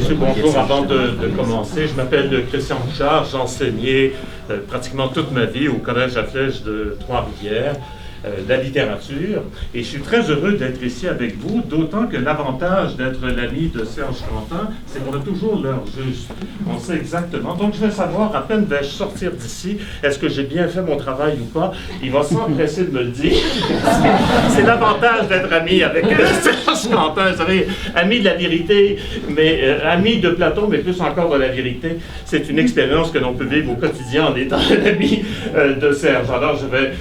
monsieur, bonjour. Avant de commencer, je m'appelle Christian Bouchard. J'ai enseigné pratiquement toute ma vie au Collège à Flèche de Trois-Rivières, la littérature. Et je suis très heureux d'être ici avec vous, d'autant que l'avantage d'être l'ami de Serge Quentin, c'est qu'on a toujours l'heure juste. On sait exactement. Donc, je vais savoir, à peine vais-je sortir d'ici, est-ce que j'ai bien fait mon travail ou pas? Il va s'empresser de me le dire. C'est l'avantage d'être ami avec Serge Quentin. Vous savez, ami de la vérité, mais ami de Platon, mais plus encore de la vérité. C'est une expérience que l'on peut vivre au quotidien en étant l'ami de Serge. Alors, je vais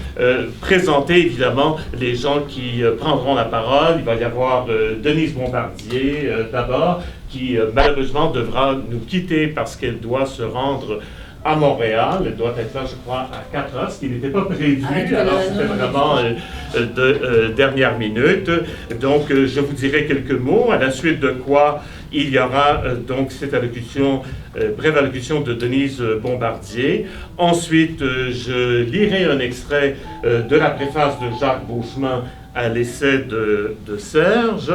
présenter évidemment les gens qui prendront la parole. Il va y avoir Denise Bombardier d'abord, qui malheureusement devra nous quitter parce qu'elle doit se rendre à Montréal. Elle doit être là, je crois, à 4 heures, ce qui n'était pas prévu. Alors, c'était vraiment de dernière minute. Donc, je vous dirai quelques mots, à la suite de quoi il y aura donc cette allocution, brève allocution de Denise Bombardier. Ensuite, je lirai un extrait de la préface de Jacques Beauchemin à l'essai de Serge.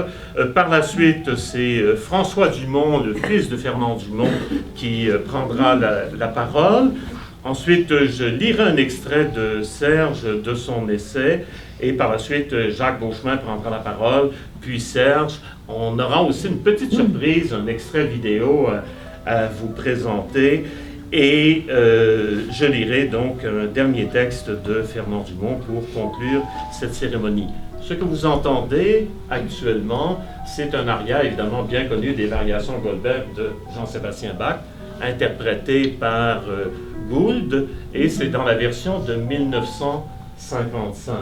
Par la suite, c'est François Dumont, le fils de Fernand Dumont, qui prendra la parole. Ensuite, je lirai un extrait de Serge, de son essai, et par la suite, Jacques Beauchemin prendra la parole, puis Serge. On aura aussi une petite surprise, un extrait vidéo à vous présenter, et je lirai donc un dernier texte de Fernand Dumont pour conclure cette cérémonie. Ce que vous entendez actuellement, c'est un aria évidemment bien connu des variations Goldberg de Jean-Sébastien Bach, interprété par Gould, et c'est dans la version de 1955.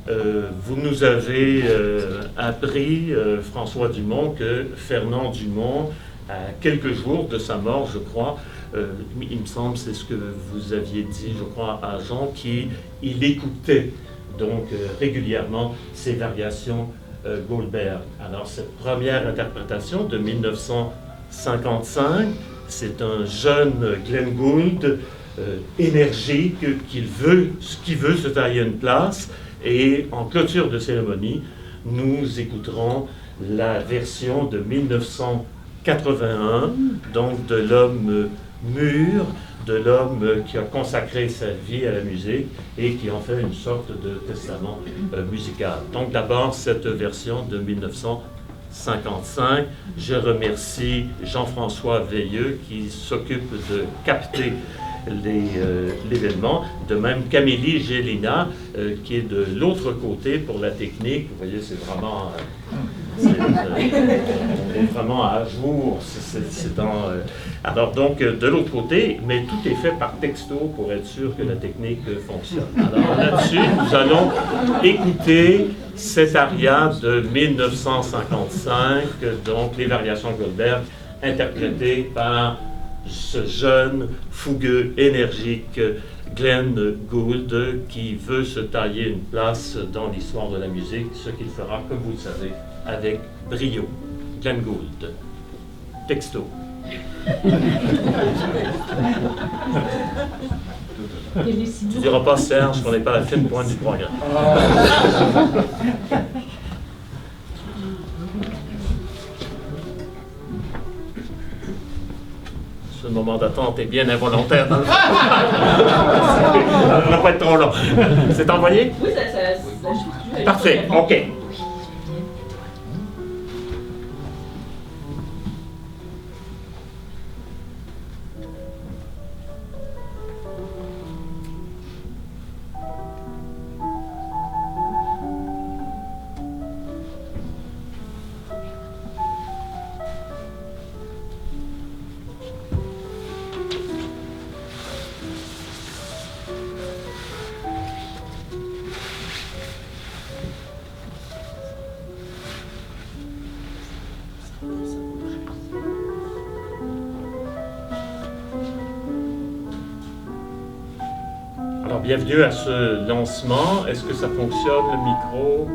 Vous nous avez appris, François Dumont, que Fernand Dumont, à quelques jours de sa mort, je crois, il me semble, c'est ce que vous aviez dit, je crois, à Jean, qu'il écoutait donc régulièrement ces variations Goldberg. Alors, cette première interprétation de 1955, c'est un jeune Glenn Gould, énergique, qui veut se tailler une place. Et en clôture de cérémonie, nous écouterons la version de 1981, donc de l'homme mûr, de l'homme qui a consacré sa vie à la musique et qui en fait une sorte de testament musical. Donc d'abord, cette version de 1955. Je remercie Jean-François Veilleux qui s'occupe de capter l'événement, de même qu'Amélie Gélina qui est de l'autre côté pour la technique. Vous voyez, c'est vraiment on est vraiment à jour. Alors donc de l'autre côté, mais tout est fait par texto pour être sûr que la technique fonctionne. Alors là-dessus, nous allons écouter cet aria de 1955, donc les variations Goldberg, interprétées par ce jeune, fougueux, énergique Glenn Gould qui veut se tailler une place dans l'histoire de la musique, ce qu'il fera, comme vous le savez, avec brio. Glenn Gould. Texto. Tu diras pas, Serge, qu'on n'est pas à la fine pointe du programme. Ce moment d'attente est bien involontaire. Ça ne va pas être trop long. C'est envoyé? Oui, ça Parfait, OK. Bienvenue à ce lancement. Est-ce que ça fonctionne, le micro?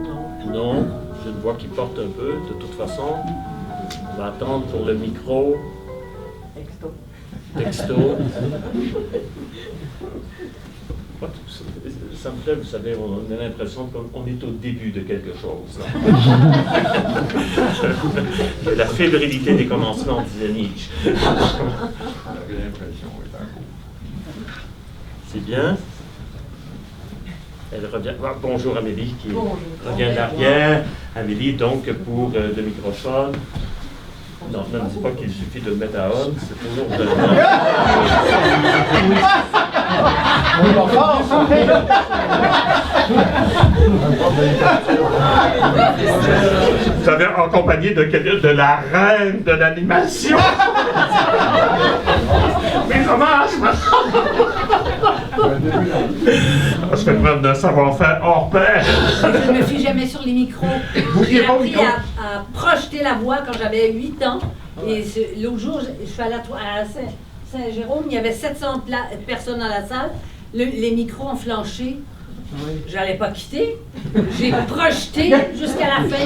Non. J'ai une voix qui porte un peu, de toute façon. On va attendre pour le micro. Texto. Ça me fait, vous savez, on a l'impression qu'on est au début de quelque chose. La fébrilité des commencements, disait Nietzsche. C'est bien. Elle revient. Bonjour Amélie, qui revient d'arrière. Amélie, donc, pour le microphone. Non, ne me dis pas qu'il suffit de le mettre à on, c'est toujours de... Vous avez en compagnie de la reine de l'animation. Mes hommages, je fais preuve d'un savoir-faire hors pair. Je ne me suis jamais sur les micros. J'ai appris à projeter la voix quand j'avais 8 ans. Et l'autre jour, je suis allée à Saint-Jérôme, il y avait 700 personnes dans la salle. Les micros ont flanché. Je n'allais pas quitter. J'ai projeté jusqu'à la fin.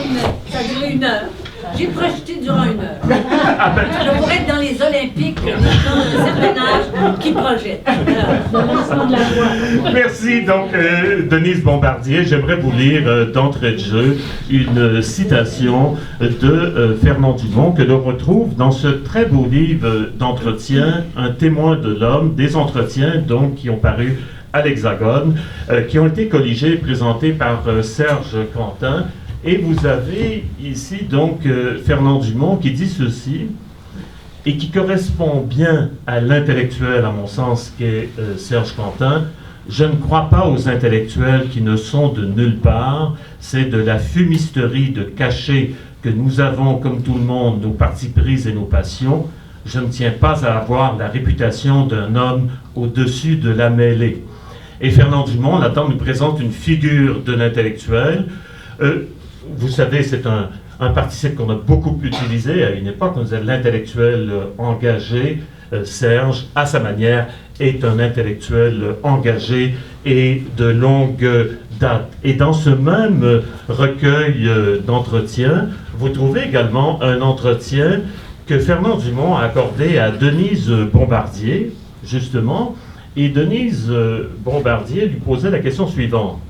Ça a duré 1 heure. J'ai projeté durant 1 heure. Je pourrais être dans les Olympiques, des gens d'un certain âge qui projettent. Merci. Donc, Denise Bombardier, j'aimerais vous lire d'entrée de jeu une citation de Fernand Dumont que l'on retrouve dans ce très beau livre d'entretien, Un témoin de l'homme, des entretiens donc qui ont paru à l'Hexagone, qui ont été colligés et présentés par Serge Quentin. Et vous avez ici donc Fernand Dumont qui dit ceci, et qui correspond bien à l'intellectuel, à mon sens, qu'est Serge Quentin. Je ne crois pas aux intellectuels qui ne sont de nulle part. C'est de la fumisterie de cacher que nous avons, comme tout le monde, nos partis pris et nos passions. Je ne tiens pas à avoir la réputation d'un homme au-dessus de la mêlée. Et Fernand Dumont, là-dedans, nous présente une figure de l'intellectuel. Vous savez, c'est un participe qu'on a beaucoup utilisé à une époque. On disait l'intellectuel engagé. Serge, à sa manière, est un intellectuel engagé et de longue date. Et dans ce même recueil d'entretiens, vous trouvez également un entretien que Fernand Dumont a accordé à Denise Bombardier, justement. Et Denise Bombardier lui posait la question suivante.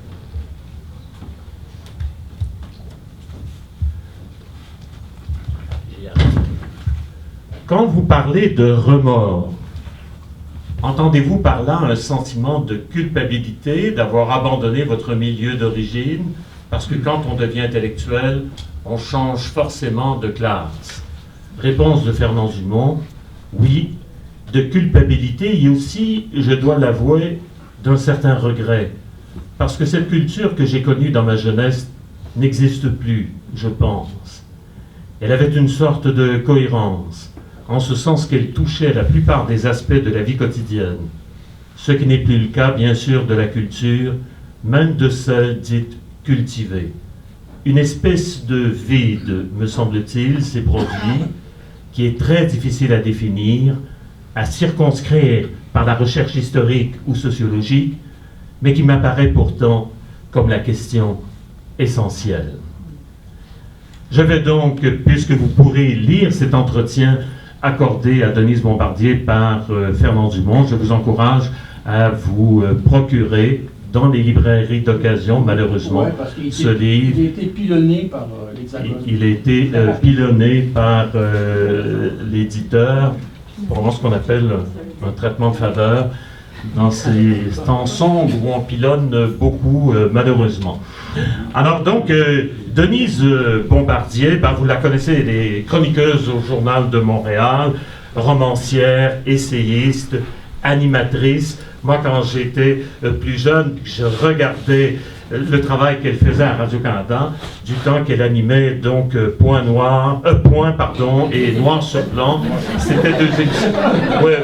Quand vous parlez de remords, entendez-vous par là un sentiment de culpabilité d'avoir abandonné votre milieu d'origine? Parce que quand on devient intellectuel, on change forcément de classe. Réponse de Fernand Dumont, oui. De culpabilité et aussi, je dois l'avouer, d'un certain regret. Parce que cette culture que j'ai connue dans ma jeunesse n'existe plus, je pense. Elle avait une sorte de cohérence, en ce sens qu'elle touchait la plupart des aspects de la vie quotidienne. Ce qui n'est plus le cas, bien sûr, de la culture, même de celle dite cultivée. Une espèce de vide, me semble-t-il, s'est produit, qui est très difficile à définir, à circonscrire par la recherche historique ou sociologique, mais qui m'apparaît pourtant comme la question essentielle. Je vais donc, puisque vous pourrez lire cet entretien accordé à Denise Bombardier par Fernand Dumont, je vous encourage à vous procurer dans les librairies d'occasion, malheureusement, ce livre. Il a été pilonné par l'Hexagone. Il a été pilonné par l'éditeur pour ce qu'on appelle un traitement de faveur dans ces temps sombres où on pilonne beaucoup, malheureusement. Alors donc, Denise Bombardier, vous la connaissez, elle est chroniqueuse au Journal de Montréal, romancière, essayiste, animatrice. Moi, quand j'étais plus jeune, je regardais le travail qu'elle faisait à Radio-Canada, du temps qu'elle animait donc Point et Noir sur Blanc. C'était 2 émissions. Ouais.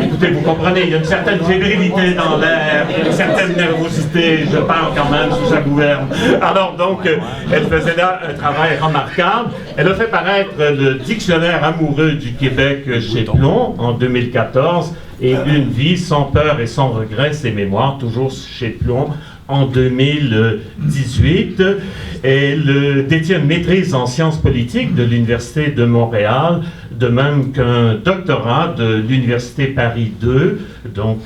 Écoutez, vous comprenez, il y a une certaine fébrilité dans l'air, une certaine nervosité, je parle quand même sous sa gouverne. Alors donc, elle faisait là un travail remarquable. Elle a fait paraître le Dictionnaire amoureux du Québec chez Plon en 2014, et Une vie sans peur et sans regret, ses mémoires, toujours chez Plon, en 2018. Elle détient une maîtrise en sciences politiques de l'Université de Montréal, de même qu'un doctorat de l'Université Paris II, donc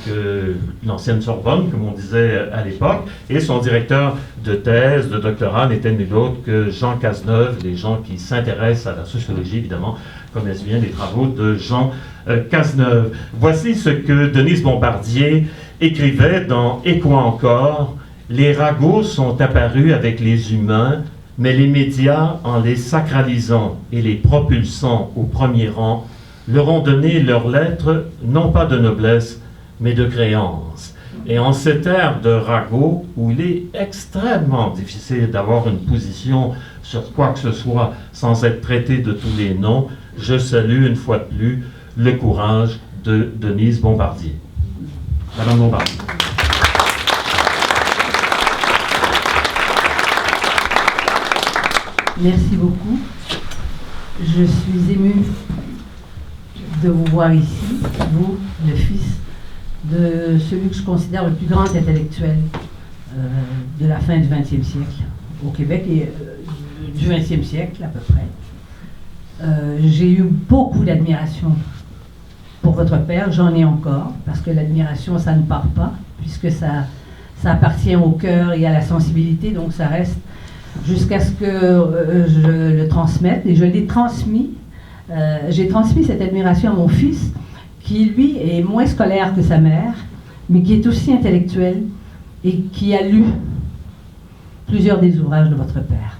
l'ancienne Sorbonne, comme on disait à l'époque, et son directeur de thèse, de doctorat, n'était nul autre que Jean Cazeneuve. Les gens qui s'intéressent à la sociologie, évidemment, connaissent bien les travaux de Jean Cazeneuve. Voici ce que Denise Bombardier écrivait dans « Et quoi encore ?» Les ragots sont apparus avec les humains, mais les médias, en les sacralisant et les propulsant au premier rang, leur ont donné leurs lettres, non pas de noblesse, mais de créance. Et en cette ère de ragots, où il est extrêmement difficile d'avoir une position sur quoi que ce soit sans être traité de tous les noms, je salue une fois de plus le courage de Denise Bombardier. Madame Bombardier. Merci beaucoup. Je suis émue de vous voir ici, vous, le fils de celui que je considère le plus grand intellectuel de la fin du XXe siècle au Québec et du XXe siècle à peu près. J'ai eu beaucoup d'admiration pour votre père, j'en ai encore, parce que l'admiration, ça ne part pas, puisque ça appartient au cœur et à la sensibilité, donc ça reste jusqu'à ce que je le transmette, et je l'ai transmis. J'ai transmis cette admiration à mon fils, qui lui est moins scolaire que sa mère, mais qui est aussi intellectuel et qui a lu plusieurs des ouvrages de votre père.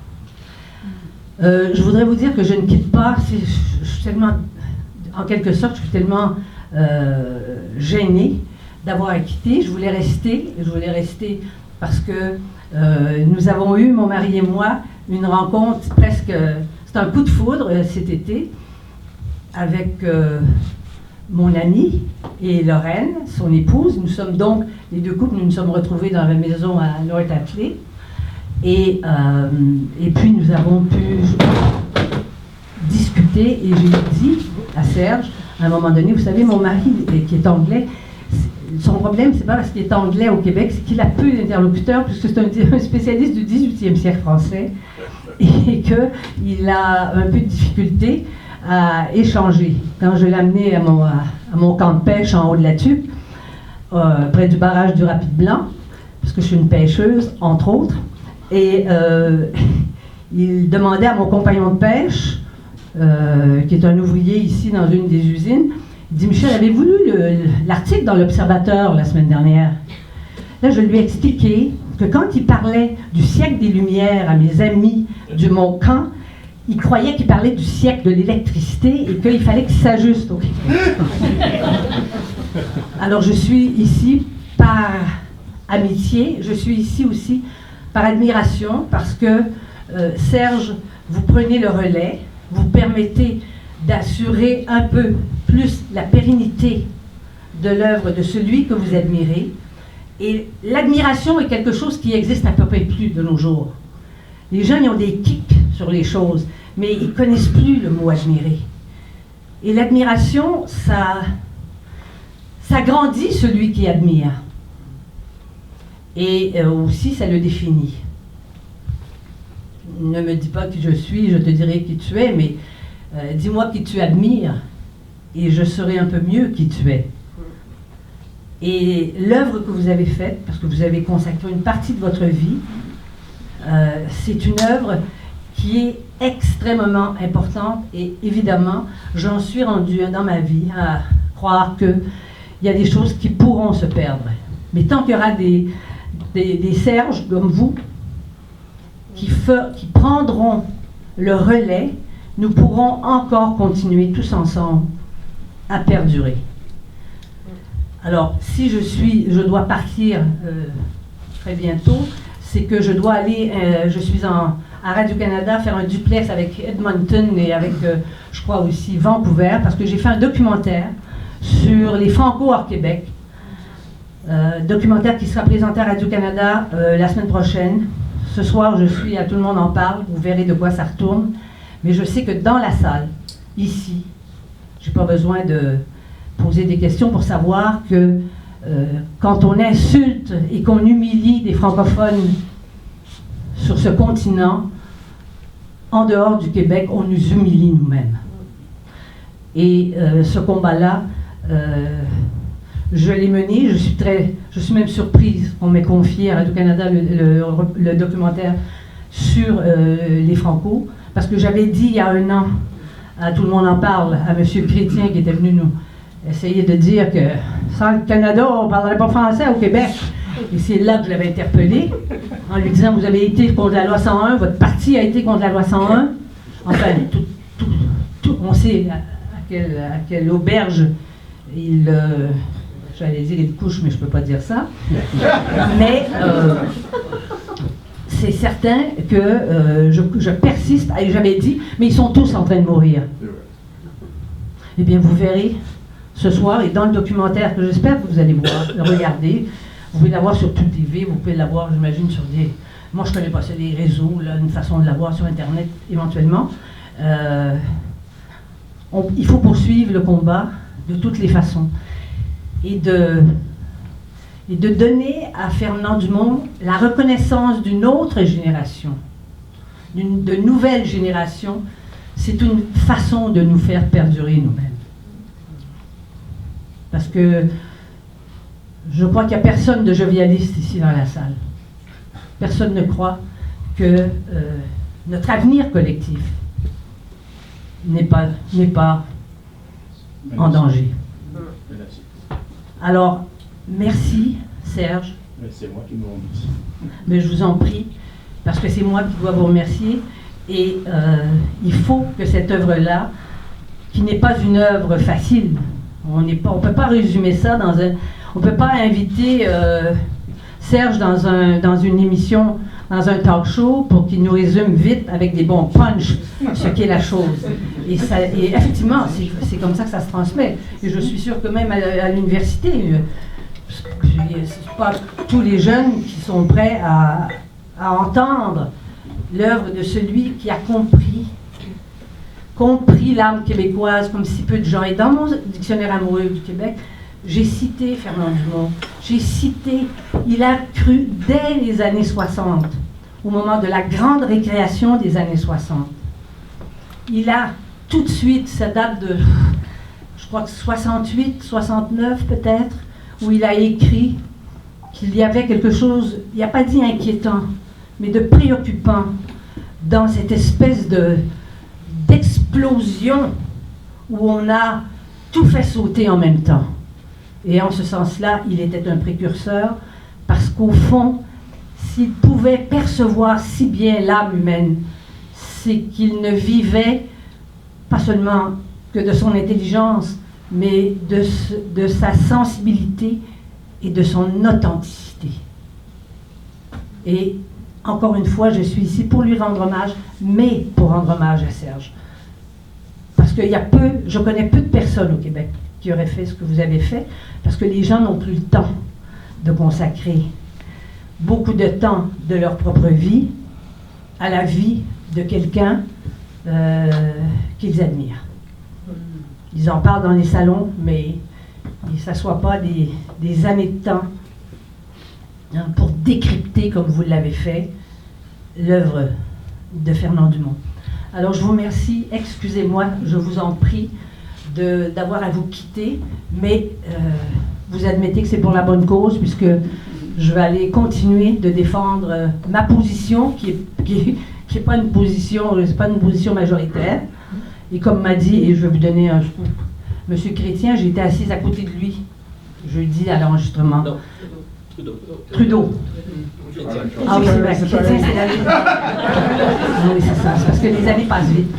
Je voudrais vous dire que je ne quitte pas, je suis tellement, en quelque sorte, je suis tellement gênée d'avoir à quitter. Je voulais rester parce que nous avons eu, mon mari et moi, une rencontre presque, c'est un coup de foudre cet été, avec mon ami et Lorraine, son épouse. Nous sommes donc, les deux couples, nous nous sommes retrouvés dans la maison à North Atlee. Et puis nous avons pu discuter, et j'ai dit à Serge, à un moment donné, vous savez, mon mari, qui est anglais, son problème, c'est pas parce qu'il est anglais au Québec, c'est qu'il a peu d'interlocuteurs, puisque c'est un spécialiste du 18e siècle français, et qu'il a un peu de difficulté à échanger. Quand je l'ai amené à mon camp de pêche en haut de la Tuque, près du barrage du Rapide Blanc, parce que je suis une pêcheuse, entre autres, et il demandait à mon compagnon de pêche, qui est un ouvrier ici dans une des usines, il dit « Michel, avez-vous lu l'article dans l'Observateur la semaine dernière ?» Là, je lui ai expliqué que quand il parlait du siècle des Lumières à mes amis du Mont-Camp, il croyait qu'il parlait du siècle de l'électricité et qu'il fallait qu'il s'ajuste au Québec. Alors, je suis ici par amitié, je suis ici aussi par admiration, parce que Serge, vous prenez le relais, vous permettez d'assurer un peu plus la pérennité de l'œuvre de celui que vous admirez. Et l'admiration est quelque chose qui existe à peu près plus de nos jours. Les gens, ils ont des kicks sur les choses, mais ils ne connaissent plus le mot admirer. Et l'admiration, ça grandit celui qui admire. Et aussi, ça le définit. Ne me dis pas qui je suis, je te dirai qui tu es, mais dis-moi qui tu admires, et je saurai un peu mieux qui tu es. Et l'œuvre que vous avez faite, parce que vous avez consacré une partie de votre vie, c'est une œuvre qui est extrêmement importante, et évidemment, j'en suis rendue dans ma vie à croire qu'il y a des choses qui pourront se perdre. Mais tant qu'il y aura des Serges comme vous qui prendront le relais, nous pourrons encore continuer tous ensemble à perdurer. Alors, si je dois partir très bientôt, c'est que je dois aller, je suis à Radio-Canada, faire un duplex avec Edmonton et avec, je crois aussi, Vancouver, parce que j'ai fait un documentaire sur les Franco hors Québec. Documentaire qui sera présenté à Radio-Canada la semaine prochaine. Ce soir, je suis à Tout le monde en parle, vous verrez de quoi ça retourne. Mais je sais que dans la salle, ici, je n'ai pas besoin de poser des questions pour savoir que quand on insulte et qu'on humilie des francophones sur ce continent, en dehors du Québec, on nous humilie nous-mêmes. Et ce combat-là, je l'ai mené, je suis même surprise qu'on m'ait confié à Radio-Canada le documentaire sur les Franco, parce que j'avais dit il y a 1 an, à Tout le monde en parle, à M. Chrétien qui était venu nous essayer de dire que sans le Canada, on ne parlerait pas français au Québec. Et c'est là que je l'avais interpellé, en lui disant, vous avez été contre la loi 101, votre parti a été contre la loi 101. Enfin, on sait à quelle auberge j'allais dire il couche, mais je ne peux pas dire ça. Mais c'est certain que je persiste, et j'avais dit, mais ils sont tous en train de mourir. Eh bien, vous verrez ce soir, et dans le documentaire que j'espère que vous allez voir, regarder, vous pouvez l'avoir sur Tout TV, vous pouvez l'avoir, j'imagine, sur des... Moi, je ne connais pas ça, des réseaux, là, une façon de l'avoir sur Internet, éventuellement. Il faut poursuivre le combat de toutes les façons. Et de donner à Fernand Dumont la reconnaissance d'une autre génération, de nouvelles générations. C'est une façon de nous faire perdurer nous-mêmes. Parce que je crois qu'il n'y a personne de jovialiste ici dans la salle. Personne ne croit que notre avenir collectif n'est pas en danger. Alors, merci Serge. Mais c'est moi qui vous remercie. Mais je vous en prie, parce que c'est moi qui dois vous remercier. Et il faut que cette œuvre-là, qui n'est pas une œuvre facile, on ne peut pas résumer ça dans un... On ne peut pas inviter Serge dans une émission, dans un talk show, pour qu'il nous résume vite avec des bons punch ce qu'est la chose. Et effectivement, c'est comme ça que ça se transmet. Et je suis sûre que même à l'université, c'est pas tous les jeunes qui sont prêts à entendre l'œuvre de celui qui a compris l'âme québécoise comme si peu de gens. Et dans mon dictionnaire amoureux du Québec, j'ai cité Fernand Dumont, il a cru dès les années 60, au moment de la grande récréation des années 60. Il a tout de suite, ça date de, je crois que 68, 69 peut-être, où il a écrit qu'il y avait quelque chose, il n'a pas dit inquiétant, mais de préoccupant dans cette espèce d'explosion où on a tout fait sauter en même temps. Et en ce sens-là, il était un précurseur, parce qu'au fond, s'il pouvait percevoir si bien l'âme humaine, c'est qu'il ne vivait pas seulement que de son intelligence, mais de sa sensibilité et de son authenticité. Et encore une fois, je suis ici pour lui rendre hommage, mais pour rendre hommage à Serge. Parce qu'il y a je connais peu de personnes au Québec qui auraient fait ce que vous avez fait, parce que les gens n'ont plus le temps de consacrer beaucoup de temps de leur propre vie à la vie de quelqu'un qu'ils admirent. Ils en parlent dans les salons, mais ils ne s'assoient pas des années de temps pour décrypter, comme vous l'avez fait, l'œuvre de Fernand Dumont. Alors je vous remercie, excusez-moi, je vous en prie d'avoir à vous quitter, mais vous admettez que c'est pour la bonne cause, puisque je vais aller continuer de défendre ma position, qui est pas une position, c'est pas une position majoritaire. Et comme m'a dit, et je vais vous donner un scoop, M. Chrétien, j'étais assise à côté de lui, jeudi à l'enregistrement. Trudeau. Ah oui, c'est vrai, Chrétien, c'est la vie. Ah oui, c'est ça, c'est parce que les années passent vite.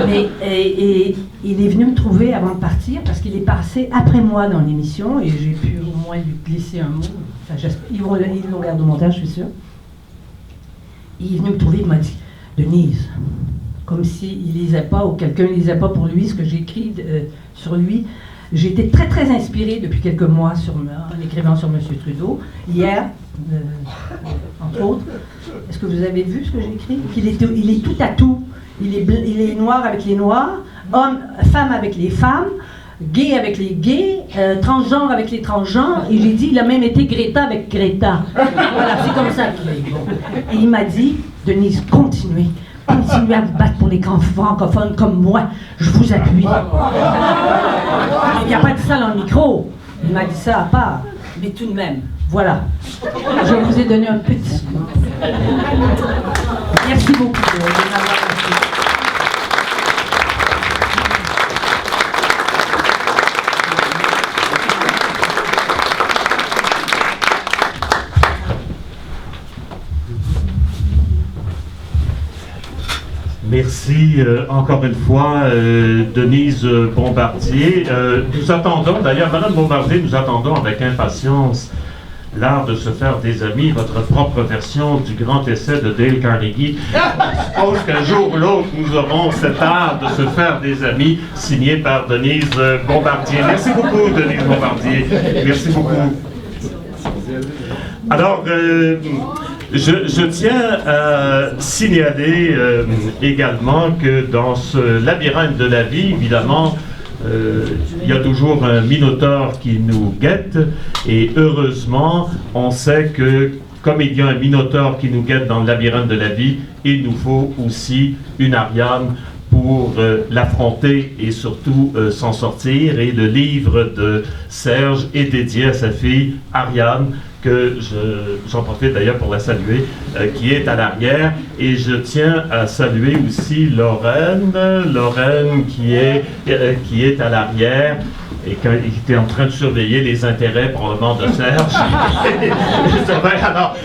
Mais et il est venu me trouver avant de partir, parce qu'il est passé après moi dans l'émission, et j'ai pu au moins lui glisser un mot. Enfin, ils l'ont regardé au montage, je suis sûre. Il est venu me trouver, il m'a dit, Denise, comme s'il ne lisait pas, ou quelqu'un ne lisait pas pour lui ce que j'ai écrit sur lui. J'ai été très très inspirée depuis quelques mois en écrivant sur M. Trudeau. Hier, entre autres, est-ce que vous avez vu ce que j'ai écrit? Il est tout à tout. Il est noir avec les noirs, femme avec les femmes, gay avec les gays, transgenre avec les transgenres, et j'ai dit, il a même été Greta avec Greta. Voilà, c'est comme ça qu'il est. Et il m'a dit, Denise, continuez à vous battre pour les grands francophones comme moi, je vous appuie. Il n'y a pas dit ça dans le micro, il m'a dit ça à part, mais tout de même, voilà. Je vous ai donné un petit mot. Merci beaucoup de m'avoir écouté. Merci encore une fois, Denise Bombardier. Nous attendons, d'ailleurs, Madame Bombardier, nous attendons avec impatience L'art de se faire des amis, votre propre version du grand essai de Dale Carnegie. Je suppose qu'un jour ou l'autre, nous aurons cet art de se faire des amis, signé par Denise Bombardier. Merci beaucoup, Denise Bombardier. Merci beaucoup. Alors, je tiens à signaler également que dans ce labyrinthe de la vie, évidemment, il y a toujours un minotaure qui nous guette, et heureusement, on sait que comme il y a un minotaure qui nous guette dans le labyrinthe de la vie, il nous faut aussi une Ariane pour l'affronter et surtout s'en sortir. Et le livre de Serge est dédié à sa fille Ariane, que j'en profite d'ailleurs pour la saluer, qui est à l'arrière. Et je tiens à saluer aussi Lorraine qui est à l'arrière et qui était en train de surveiller les intérêts probablement de Serge. Alors,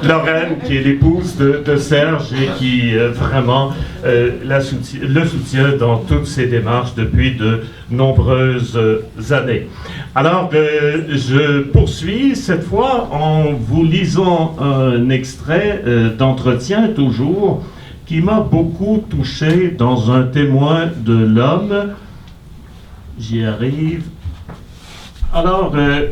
Lorraine, qui est l'épouse de Serge et qui vraiment le soutient dans toutes ses démarches depuis de nombreuses années. Alors, je poursuis cette fois en vous lisant un extrait d'entretien toujours qui m'a beaucoup touché dans un témoin de l'homme. J'y arrive. Alors,